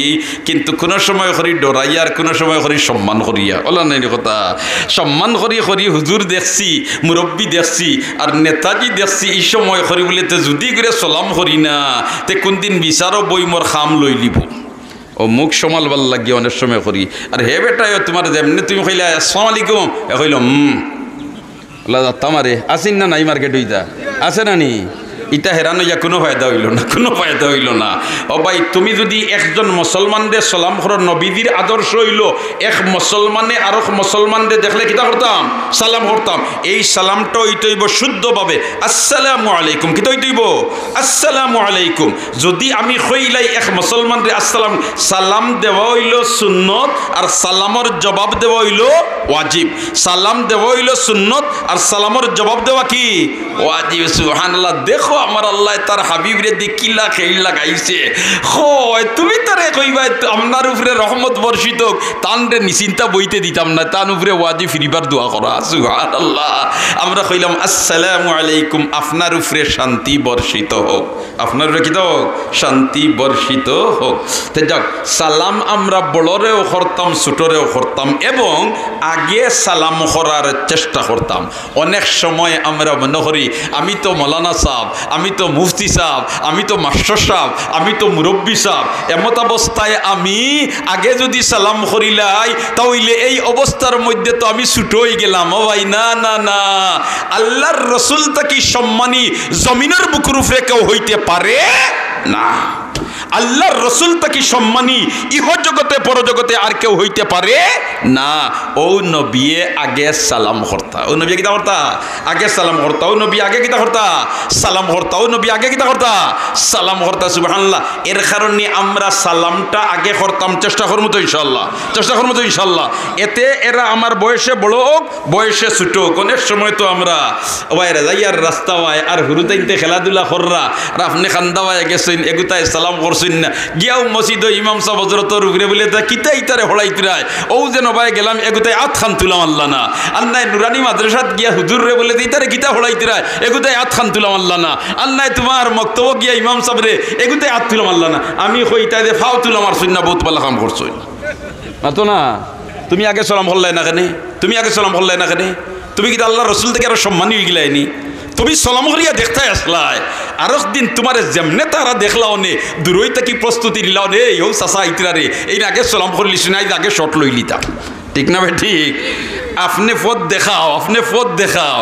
কিন্তু কোন সময় করি ডরাইয়া আর কোন সময় করি সম্মান করিয়া ওলা নাই কথা সম্মান করি করি হুজুর দেখছি মুরব্বী দেখছি আর নেতাজি দেখছি এই সময় করি বলেতে যদি করে সালাম করি না তে কোন দিন বিচারও বই মোর খাম লই লিব ও মুখ সমাল ভাল লাগিয়ে অনেক সময় করি আর হে বেটাই তোমার যেমনি তুমি কইলে আসসালামু আলাইকুম এ কইল তামারে আসিন না নাই মার্কেট হইতা আছে না নি ইটা হেরানো ইয়া কোনো ফায়দা হইল না কোনো ফায়দা হইল না ও ভাই তুমি যদি একজন মুসলমানদের সালাম করো নবীদের আদর্শ হইল এক মুসলমানে আর এক মুসলমানদের দেখলে কিতা করতাম সালাম করতাম এই সালামটা হইতে হইব শুদ্ধভাবে আসসালামু আলাইকুম কিতা হইতে হইব আসসালামু আলাইকুম যদি আমি কইলাই এক মুসলমানদের আসসালাম সালাম দেওয়া হইল সুন্নত আর সালামর জবাব দেওয়া হইল ওয়াজিব সালাম দেওয়া হইল সুন্নত আর সালামর জবাব দেওয়া কি ওয়াজিব সুবহানাল্লাহ দেখো আমার আল্লাহ তার হাবিব রে দেখিলা খেইলা গাইছে হয় তুমি তারে কইবা আপনার উপরে রহমত বর্ষিত তান রে নিশ্চিন্তা বইতে দিতাম না তান উপরে ওয়াজি ফিরিবার দোয়া করা সুবহানাল্লাহ আমরা কইলাম আসসালামু আলাইকুম আপনার উপরে শান্তি বর্ষিত হোক আপনার উপরে কি হোক শান্তি বর্ষিত হোক তো যাক সালাম আমরা বড়রেও করতাম ছোটরেও করতাম এবং আগে সালাম করার চেষ্টা করতাম অনেক সময় আমরা মনে করি আমি তো মৌলানা সাহেব আমি তো মুফতি সাহেব আমি তো মাস্টার সাহেব আমি তো মুরব্বী সাহেব এমত অবস্থায় আমি আগে যদি সালাম করিলাই তাহলে এই অবস্থার মধ্যে তো আমি ছোট হয়ে গেলাম ও ভাই না না না আল্লাহর রসুল তাকি সম্মানী জমিনের বুকুর উপরে কেউ হইতে পারে না আল্লাহর রসুল তাকি সম্মানী ইহ জগতে পরজগতে আর কেউ হইতে পারে না ও নবী আগে সালাম করতা ও নবী কিতা করতা আগে সালাম করতা ও নবী আগে কিতা করতা সালাম করতা ও নবী আগে কিতা করতা সালাম করতা সুবহানাল্লাহ এর কারণে আমরা সালামটা আগে করতাম চেষ্টা করব তো ইনশাআল্লাহ চেষ্টা করব তো ইনশাআল্লাহ এতে এরা আমার বয়সে বড় হোক বয়সে ছোট হোক অনেক সময় তো আমরা ওয়াইরা যাইয়ার রাস্তা ওয়াই আর হুরুতাইতে খেলাধুলা কররা আর আপনি খান্দাওয়ায় গেছেন এগুতায় সালাম করছেন না গিয়াও মসজিদ ইমাম সাহেব হযরতর উপরে বলে তা কিতাই তারে হলাইতরায় ও যেন ভাই গেলাম এগুতায় আত খান তুলাম আল্লাহ না আন্নাই নুরানি মাদ্রাসাত গিয়া হুজুর রে বলে তারে কিতা হলাইতরায় এগুতায় আত খান তুলাম আল্লাহ না আন্নাই তোমার মক্তব্য গিয়া ইমাম সাহেব রে এগুতায় আত তুলাম আল্লাহ না আমি কইতাই যে ফাও তুলাম আর সুন্নাহ বহুত ভালো কাম করছই না তো না তুমি আগে সালাম হল্লাই না কেন তুমি আগে সালাম হল্লাই না কেন তুমি কি আল্লাহর রাসূল থেকে আরো সম্মানী হয়ে গেলাইনি তুমি সালাম করিয়া দেখতে আসলাই আর একদিন তোমার যেমনে তারা দেখলাও নে দূরই থাকি প্রস্তুতি নিলাও নে ও চাচা ইতরা রে এই আগে সালাম করলিস না আগে শট লইলিতা ঠিক না ভাই ঠিক আপনি পথ দেখাও, আপনি পথ দেখাও,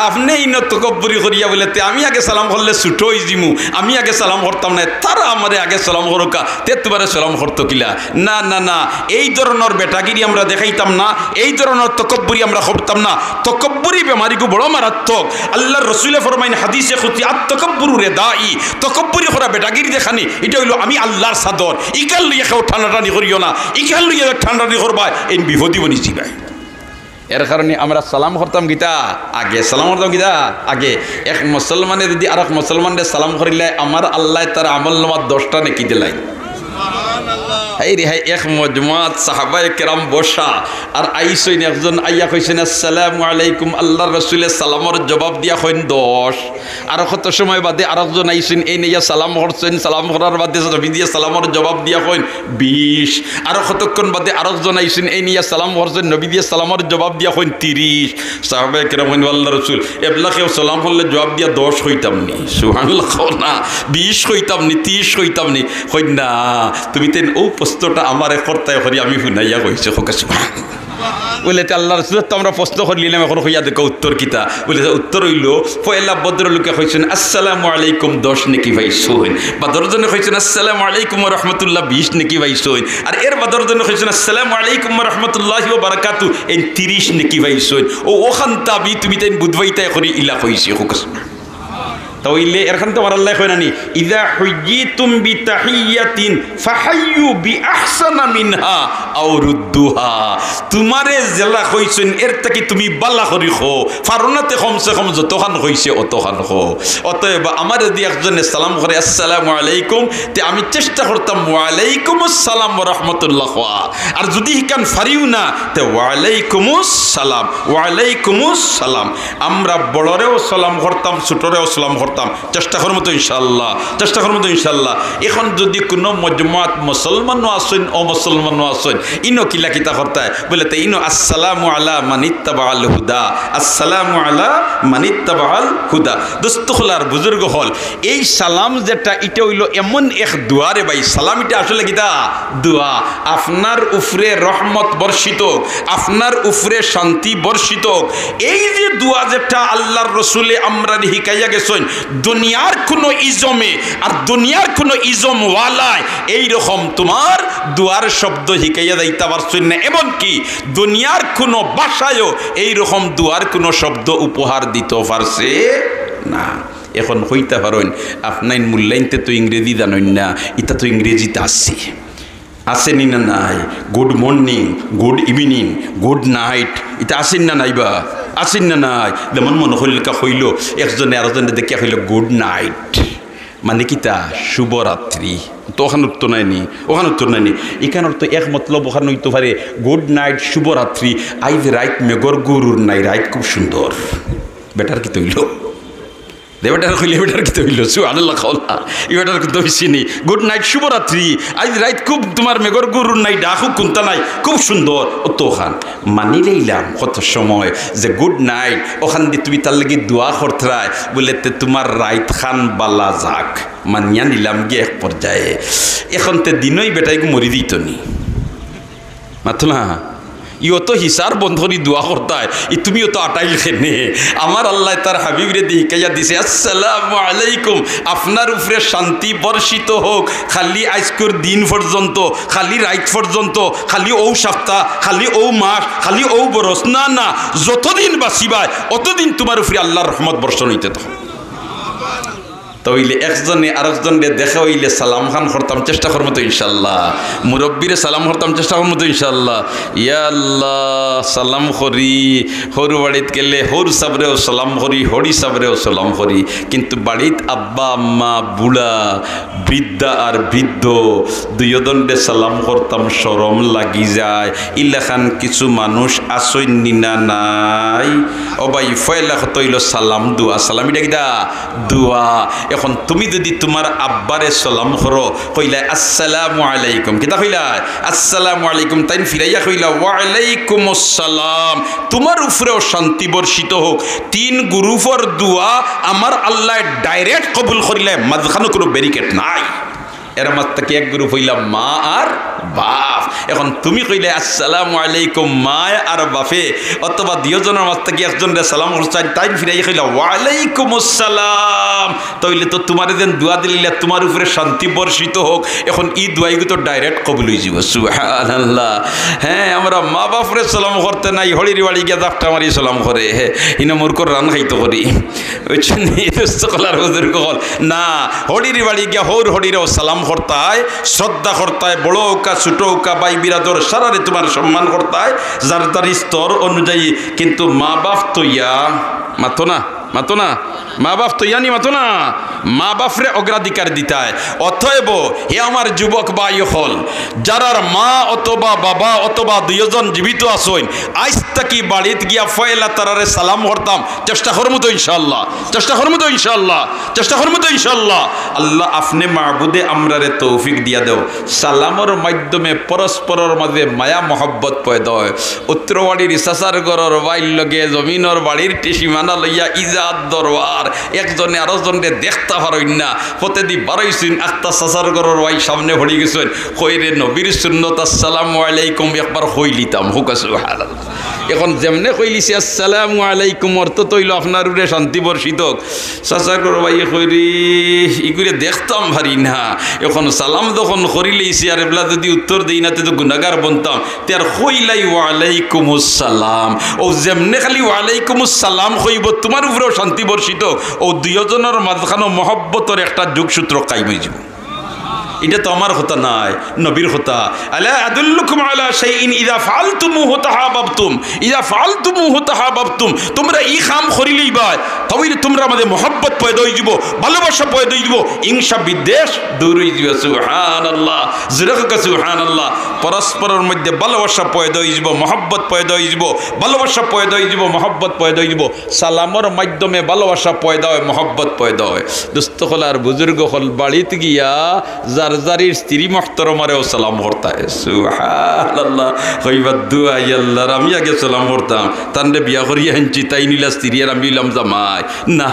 আপনি ইন তকব্বরি করিয়া বলে আমি আগে সালাম করলে ছুটো হয়ে জিমু, আমি আগে সালাম করতাম না, তারা আমারে আগে সালাম করোকা, তে তোমারে সালাম করতো কিলা? না না না, এই ধরনের বেটাগিরি আমরা দেখাইতাম না, এই ধরনের তকব্বরি আমরা করতাম না। তকব্বরি বেমারিকে বড় মারাত্মক। আল্লাহর রাসূলে ফরমাইন হাদিসে খুতি আত-তাকাব্বুরু রিদাই, তকব্বরি করা বেটাগিরি দেখানি এটা হইল আমি আল্লাহর চাদর। ইকাল লইয়া কেউ ঠান্ডাটানি করিও না, ইকাল লইয়া ঠান্ডাটানি করবা এই বিপদই বনিছি ভাই। এর কারণে আমরা সালাম করতাম গীতা আগে, সালাম করতাম গীতা আগে। এক মুসলমানে যদি আর এক মুসলমানের সালাম করিলে আমার আল্লাহ তার আমল নামার 10টা নেকি দিলাই। হাই রে হাই, এক মজমাত সাহাবায়ে কেরাম বসা আর আইসইন, একজন আইয়া কইছেন আসসালামু আলাইকুম, আল্লাহর রাসূলের সালামের জবাব দিয়া কইন 10। আর কত সময় বাদে আরেকজন আইসইন, এই নিয়া সালাম করছেন, সালাম করার বাদে নবী দিয়া সালামের জবাব দিয়া কইন 20। আর কতক্ষণ বাদে আরেকজন আইসইন, এই নিয়া সালাম করছেন, নবী দিয়া সালামের জবাব দিয়া কইন 30। সাহাবায়ে কেরাম কইন আল্লাহর রাসূল এবলা কেউ সালাম করলে জবাব দিয়া 10 কইতাম নি, সুবহানাল্লাহ, না 20 কইতাম নি, 30 কইতাম নি। কই না, তুমি তেন ও প্রশ্নটা আমারে কর্তায় করি আমি শুনাইয়া কইছে হোকাছি বলে আল্লাহ রাসূল তো আমরা প্রশ্ন করলিলাম, এখন কইয়া দেখো উত্তর কিতা? বলে উত্তর হইল পয়লা ভদ্রলোকে কইছেন আসসালামু আলাইকুম 10 নেকি পাইছুন, বা 10 জনে কইছেন আসসালামু আলাইকুম ওয়া রাহমাতুল্লাহ 20 নেকি পাইছুন, আর এর বা 10 জনে কইছেন আসসালামু আলাইকুম ওয়া রাহমাতুল্লাহি ওয়া বারাকাতু এই 30 নেকি পাইছুন। ও ওখান তাবি তুমি তাই বুধবাইতাই করি ইলা কইছি হোকাছি। তাইলে এরখান তো আমার আল্লাহ কই নানি ইযা হুইয়িতুম বিতাহিয়াতিন ফাহাইয়ু বিআহসানা মিনহা আও রুদ্দুহা, তোমারে জেলা কইছেন এর থেকে তুমি বালা করি খো, ফারনাতে কমসে কম যতখান কইছে অতখান খো। অতএব আমার যদি একজনে সালাম করে আসসালামু আলাইকুম, তে আমি চেষ্টা করতাম ওয়া আলাইকুমুস সালাম ওয়া রাহমাতুল্লাহ ওয়া, আর যদি হিকান ফারিও না তে ওয়া আলাইকুমুস সালাম, ওয়া আলাইকুমুস সালাম। আমরা বড়রেও সালাম করতাম, ছোটরেও সালাম করতাম, চেষ্টা করবো তো ইনশাল্লাহ, চেষ্টা করবো তো ইনশাল্লাহ। এখন যদি কোনো মজমাত মুসলমানও আসেন অমুসলমানও আসেন, ইনো কিলা কিতা করতায় বলে তো ইনো আসসালামু আলা মানিত্তাবাল হুদা, আসসালামু আলা মানিত্তাবাল হুদা। দোস্তখলার বুজুর্গ হল এই সালাম যেটা এটা হইল এমন এক দুয়ারে ভাই, সালাম এটা আসলে কিতা দোয়া। আপনার উফরে রহমত বর্ষিত, আপনার উফরে শান্তি বর্ষিত। এই যে দোয়া যেটা আল্লাহর রসুলে আমরা হিকাইয়া গেছেন, দুনিয়ার কোনো ইজমে আর দুনিয়ার কোনো ইজম ওয়ালায় এইরকম তোমার দুয়ার শব্দ হিকাইয়া যাইতে পারছেন না, এমনকি দুনিয়ার কোনো ভাষায়ও এইরকম দুয়ার কোনো শব্দ উপহার দিতে পারছে না। এখন হইতে পারেন আপনার মূল্যায়নতে তো ইংরেজি জানেন না, এটা তো ইংরেজিতে আসছে, আসেনি না নাই? Good morning, good evening, good night, এটা আসেন না নাইবা? আসেন না নাই? যেমন মনে হইলকা হইল একজনে আরেকজনে দেখিয়া হইল গুড নাইট, মানে কিতা শুভরাত্রি। তো ওখানে উত্তর নাইনি, ওখানে উত্তর নাইনি, এখানে তো এক মতলব ওখানে হইতে পারে গুড নাইট শুভরাত্রি। আইজ রাইট মেঘর গরুর নাই, রাইট খুব সুন্দর, বেটার কি তৈল দেবেটার কইলে বেটার কি তৈল সুবহানাল্লাহ খাওলা, এই বেটার কিন্তু চিনি গুড নাইট শুভরাত্রি, আজ রাইট খুব তোমার মেঘর গরুর নাই ডাকু কোনটা নাই খুব সুন্দর। ও তো ওখান মানি লইলাম কত সময় যে গুড নাইট, ওখান দিয়ে তুমি তার লাগি দোয়া করতে বলে তোমার রাইট খান বালা যাক, মানিয়া নিলাম গিয়ে এক পর্যায়ে। এখন তে দিনই বেটাই মরি দিত নি মাত্র না, ইও তো হিসার বন্ধনী দোয়া করতায়, তুমিও তো আটাইল খেনে। আমার আল্লাহ তার হাবিবরে দিকাইয়া দিছে আসসালামু আলাইকুম, আপনার উপরে শান্তি বর্ষিত হোক, খালি আজকের দিন পর্যন্ত, খালি রাত পর্যন্ত, খালি ও সপ্তাহ, খালি ও মাস, খালি ও বরস, না না, যতদিন বাঁচিবায় অতদিন তোমার উপরে আল্লাহর রহমত বর্ষণ হইতে তো। তাইলে একজনে আরেকজনে দেখা হইলে সালাম খান করতাম, চেষ্টা করবো তো ইনশাল্লাহ। মুরব্বীরে সালাম করতাম, চেষ্টা করবো তো ইনশাল্লাহ। ইয়া আল্লাহ সালাম করি, সরু বাড়িত গেলে সরু সাবরেও সালাম করি, হরি সাবরেও সালাম করি, কিন্তু বাড়িত আব্বা আম্মা বুড়া বৃদ্ধা আর বৃদ্ধ দুইজনে সালাম করতাম, শরম লাগি যায়। ইলাখান কিছু মানুষ আসই নিনা নাই ও ভাই, ফয়লা কত হইল সালাম দোয়া, সালাম এটা কিটা দোয়া। এখন তুমি যদি তোমার আব্বারে সালাম করো, কইলা আসসালামু আলাইকুম, কিতা কইলা আসসালামু আলাইকুম, তাই ফিরাইয়া কইলা ওয়া আলাইকুমুস সালাম, তোমার উপরেও শান্তি বর্ষিত হোক। 3 গ্রুপের দোয়া আমার আল্লাহ ডাইরেক্ট কবুল করিলে, মাঝখানে কোনো ব্যারিকেড নাই। এর মাঝ থেকে এক গ্রুপ হইলাম মা আর বাপ। এখন তুমি কইলে আসসালামু আলাইকুম মায় আর বাপে, অথবা দুজনের মাঝ থেকে একজনের সালাম করছেন, তাই ফিরাই কইলা ওয়ালাইকুম আসসালাম, তাইলে তো তোমার যেন দোয়া দিলে তোমার উপরে শান্তি বর্ষিত হোক। এখন এই দোয়াইগু তো ডাইরেক্ট কবুল হয়ে যাব। সুবহানাল্লাহ। হ্যাঁ, আমরা মা বাপরে সালাম করতে নাই, হলির বাড়ি গিয়ে দাপটা মারি সালাম করে, হ্যাঁ ইনো মূর্খর রান খাইতে করি না, হলির বাড়ি গিয়া হৌর হলিরেও সালাম করতায়, শ্রদ্ধা করতায়, বড় হোকা ছোট হোকা বাই বিরাদর সারারে তোমার সম্মান করতায় যার তার স্তর অনুযায়ী। কিন্তু মা বাপ তো ইয়া মাতো না, মাতো না, মা বাপ তো ইয়ানি মাতো না, মা বাপরে অগ্রাধিকার দিতায়। অতএব হে আমার যুবক ভাই হল, যারার মা অথবা বাবা অথবা দুইজন জীবিত আসইন, আজ তাকি বাড়িত গিয়া ফয়লা তারারে সালাম করতাম। চেষ্টা করবো তো ইনশাল্লাহ, চেষ্টা করবো তো ইনশাল্লাহ, চেষ্টা করবো তো ইনশাল্লাহ। আল্লাহ আপনি মাহবুদে আমরারে তৌফিক দিয়া দেও। সালামর মাধ্যমে পরস্পরের মাঝে মায়া মহব্বত পয়দা হয়। উত্তরবাড়ির সাসার ঘরের বাইর লগে জমিনের বাড়ির সীমানা লইয়া ইজাদ দরবার, একজনে আরো জনে দেখতে পারইন না, প্রতিদি বারইছেন আত্মা সাসার ঘরের ওয়াই সামনে হড়ি গেছেন, কইরে নবীর সুন্নত আসসালামু আলাইকুম একবার হইলিতাম হুক সুবহানাল্লাহ। এখন যেমনে কইলিছি আসসালামু আলাইকুম অর্থ তৈল আপনার উপরে শান্তি বর্ষিত হোক। সাসার ঘর ভাই কইরি ইগুরে দেখতাম ভারি না, এখন সালাম যখন করিলেইছি আর এবলা যদি উত্তর দিই না তো গুনাহগার বনতাম, তার কইলাই ওয়ালাইকুমুস সালাম। ও যেমনে খালি ওয়ালাইকুমুস সালাম কইব তোমার উপরেও শান্তি বর্ষিত, ও দুইজনের মাঝখানে মহব্বতের একটা যোগসূত্র কায়েম হয়ে যাব। এটা তো আমার কথা নাই, নবীর কথা। আলা আদুল্লুকুম আলা শাইইন ইযা ফাআলতুমুহু তাহাবাবতুম, ইযা ফাআলতুমুহু তাহাবাবতুম। তোমরা এই কাম করিলেই বাই তাহলে তোমরা আমাদের মহব্বত পয়দা হয়ে যাব, ভালোবাসা পয়দা হয়ে যাব, হিংসা বিদ্বেষ দূর হয়ে যাবে। সুবহানাল্লাহ, জোরে কা সুবহানাল্লাহ। পরস্পরের মধ্যে ভালোবাসা পয়দা হয়ে যাব, মহব্বত পয়দা হয়ে যাব, ভালোবাসা পয়দা হয়ে যাব, মহব্বত পয়দা হয়ে যাব। সালামের মাধ্যমে ভালোবাসা পয়দা হয়, মহব্বত পয়দা হয়। দোস্ত হল আর বুজুর্গ হল বাড়িতে গিয়া জারজারির স্ত্রী মহতরমারেও সালাম করতায়। সুবহানাল্লাহ, কইবা দুয়া আল্লাহ, আমি আগে সালাম করতাম, তানরে বিয়া করিয়া আনছি, তাই নিলা স্ত্রী আর আমি নিলাম জামাই। না,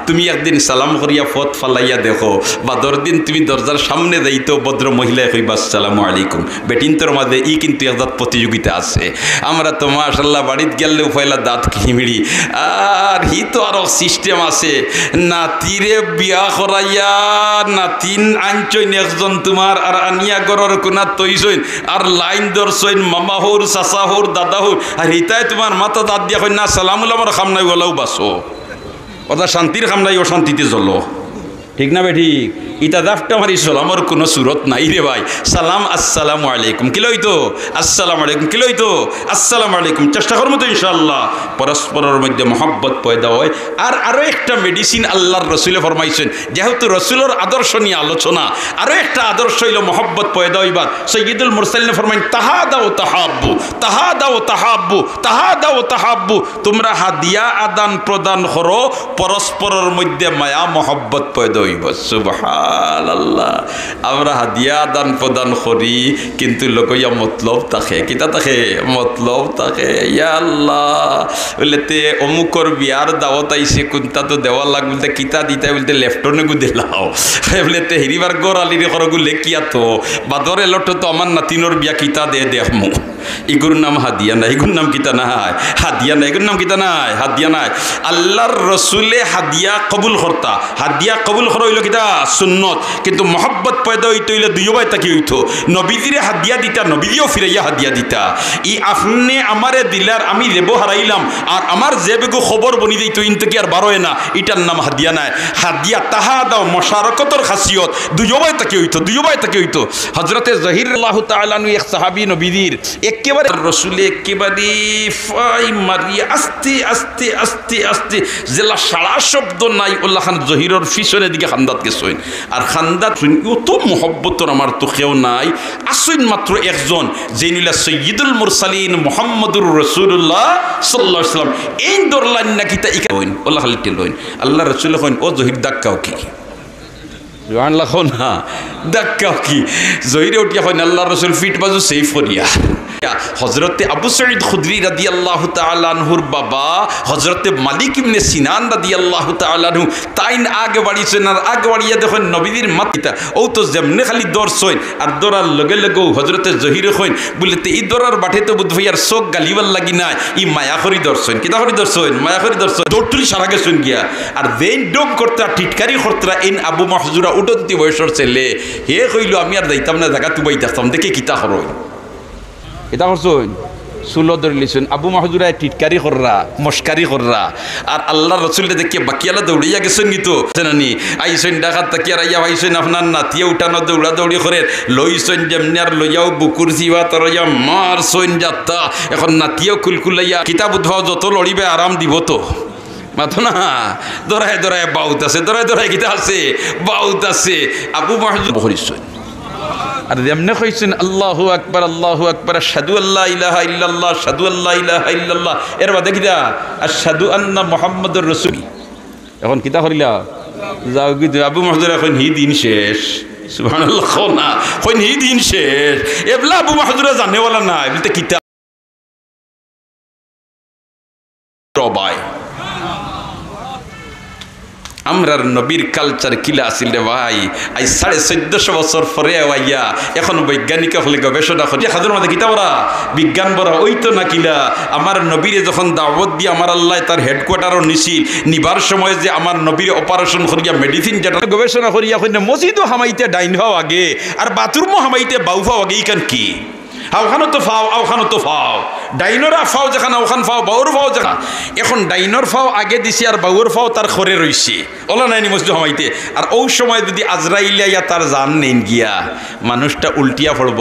তুমি একদিন সালাম করিয়া ফত ফালাইয়া দেখো, বাদর দিন তুমি দরজার সামনে যাইতো ভদ্র মহিলায় কইবা আসসালামু আলাইকুম। বেটিনতর মাঝে ই কিন্তু একটা প্রতিযোগিতা আছে। আমরা তো মাশাআল্লাহ বাড়িতে গেলে উপাইলা দাঁত খিমিড়ি, আর হি তো আরো সিস্টেম আছে। নাতিরে বিয়া করাইয়া নাতিন আনছইন একজন তোমার, আর আনিয়া গরর কোনা তৈছইন, আর লাইন ধরছইন মামা হোর চাচা হোর দাদা হোর, আর হিতাই তোমার মাথা দাঁত দিয়া কই না সালামুল আমার খাম নাই গলাও বাসো, ওটা শান্তির খাম নাই, ও শান্তিতে চলো। ঠিক না বে ঠিক? ইটা দাফটা মারি সালামর কোনো সুরত নাই রে ভাই। সালাম আসসালামু আলাইকুম কি লইতো, আসসালামু আলাইকুম কি লইতো, আসসালামু আলাইকুম। চেষ্টা করবো তো ইনশাআল্লাহ। পরস্পরের মধ্যে মহব্বত পয়দা হয়। আর আরও একটা মেডিসিন আল্লাহর রসুলে ফরমাইছেন, যেহেতু রসুলের আদর্শ নিয়ে আলোচনা, আরও একটা আদর্শ হইল মহব্বত পয়দা হইবার। সৈয়দুল মুরসালিন ফরমাইন তাহাদাও তাহাব্বু, তাহাদাও তাহাব্বু, তাহাদাও তাহাব্বু। তোমরা হাদিয়া আদান প্রদান করো, পরস্পরের মধ্যে মায়া মহব্বত পয়দা হইব। সুবহানাল্লাহ। আমরা হাদিয়া দান প্রদান করি, কিন্তু লোকইয়া মতলব থাকে, কিতা থাকে, মতলব থাকে। ইয়া আল্লাহ, বলতে অমুকর বিয়ার দাওয়াত আইছে, কোনটা তো দেওয়া লাগবে, কিতা দিতে বলতে লেফটনে গু দিলাও, বলতে হেরিবার গর আলিরে করগু লেকিয়া তো বাদর এলটো তো আমার নাতিনোর বিয়া কিতা দে দেখমু। ইগুর নাম হাদিয়া নাই, ইগুর নাম কিতা নাই, হাদিয়া নাই, ইগুর নাম কিতা নাই, হাদিয়া নাই। আল্লাহর রসুলে হাদিয়া কবুল করতা, হাদিয়া কবুল করা হইল কিতা সুন্নত, কিন্তু মহব্বত পয়দা হইতে হইলে দুইবাই তাকি হইতো। নবীজিরে হাদিয়া দিতা, নবীজিও ফিরাইয়া হাদিয়া দিতা। ই আপনি আমারে দিলার, আমি লেব হারাইলাম, আর আমার যে বেগু খবর বনি দিত ইনতে কি আর বারোয় না, এটার নাম হাদিয়া নাই। হাদিয়া তাহা দাও মশারকতর খাসিয়ত, দুইবাই তাকি হইতো, দুইবাই তাকি হইতো। হযরতে জহির আল্লাহু তাআলা নু এক সাহাবী নবীজির একেবারে রসুলে একেবারে ফাই মারিয়া আস্তে আস্তে আস্তে আস্তে জেলা সারা শব্দ নাই ওল্লা খান জহিরর পিছনের দিকে খান্দাত গেছইন। আর খান্দাত অত মহব্বতর আমার তো কেউ নাই, আসইন মাত্র একজন, যে নিলা সৈয়দুল মুরসালিন মুহাম্মদুর রাসূলুল্লাহ সাল্লাল্লাহু আলাইহি ওয়াসাল্লাম। এই দরলান নাকি তা ইকা হইন ওল্লা খালি টেল হইন। আল্লাহ রাসূল কইন, ও জহির দাক্কাও কি সুবহানাল্লাহ না ধাক্কা কি জহিরে উঠিয়া হয় আল্লাহ রসুল ফিট বাজু সেফ করিয়া হজরতে আবু সাঈদ খুদরি রাদিয়াল্লাহু তাআলা আনহুর বাবা হজরতে মালিক ইবনে সিনান রাদিয়াল্লাহু তাআলা আনহু তাইন আগে বাড়িছেন আর আগে বাড়িয়া দেখেন নবীদের মাতিতা ও তো যেমনে খালি দর্শন আর দৌড়ার লগে লগেও হজরতে জহির হইন বলিতে এই দৌড়ার বাঠে তো বুধ ভাইয়ার চোখ গালিবার লাগি না ই মায়াখরি দর্শন কিতা করি দর্শন মায়াখরি দর্শন দৌড়তুলি সারা গেছেন গিয়া আর যেই ডোম করতা টিটকারি করতা এন আবু মাহজুরা উঠতি বয়সর ছেলে হে কইল আমি আর যাইতাম না জায়গা তুবাই যাতাম দেখে কিতা করই এটা করছেন সুলো ধরে লিছেন আবু মাহজুরায় টিটকারি কররা মস্কারি কররা আর আল্লাহ রসুলটা দেখে বাকিয়ালা দৌড়িয়া গেছেন নিতো জানি আইসেন ডাকাত তাকিয়া রাইয়া ভাইছেন আপনার নাতিয়ে উঠানো দৌড়া দৌড়ি করে লইছেন যেমনি আর লইয়াও বুকুর জিবা তরইয়া মার সইন যাত্রা এখন নাতিয়েও খুলখুলাইয়া কিতাব উদ্ভাও যত লড়িবে আরাম দিব তো মাথো না দৌড়ায় দৌড়ায় বাউত আছে দৌড়ায় দৌড়ায় গীতা আছে বাউত আছে আবু মাহজুর বহরিছেন আর যেমনে কইছেন আল্লাহু আকবার আশহাদু আল্লা ইলাহা ইল্লাল্লাহ আশহাদু আল্লা ইলাহা ইল্লাল্লাহ এর বাদে কিটা আশহাদু আন্না মুহাম্মাদুর রাসূল এখন কিতা করিলা যাও কি আবু মাহজুর এখন হি দিন শেষ সুবহানাল্লাহ না কইন হি দিন শেষ এবলা আবু মাহজুর জানেওয়ালা না বলতে কিতা রবাই আমরার নবীর কালচার কিলা আছিল রে ভাই আই 1450 বছর পরে আইয়া এখন বৈজ্ঞানিক হলে গবেষণা করি হাজার মধ্যে কিতা বরা বিজ্ঞান বরা ওই তো না কিলা আমার নবীরে যখন দাওয়াত দিয়ে আমার আল্লাহ তার হেডকোয়ার্টারও নিছিল নিবার সময় যে আমার নবীর অপারেশন করিয়া মেডিসিন যেটা গবেষণা করিয়া কইনা মসজিদও হামাইতে ডাইন হওয়া আগে আর বাথরুমও হামাইতে বাউ হওয়া আগে ইকান কি আওখানো তো ফাও আওখানো তো ফাও ডাইনরা ফাও যেখানে ওখান ফাও বাউর ফাও যেখানে এখন ডাইনর ফাও আগে দিছি আর বাউর ফাও তার খরে রইছে ওলা নাইনি মসজিদ হমাইতে আর ওই সময় যদি আজরাইলিয়া তার জান নেন গিয়া মানুষটা উল্টিয়া পড়ব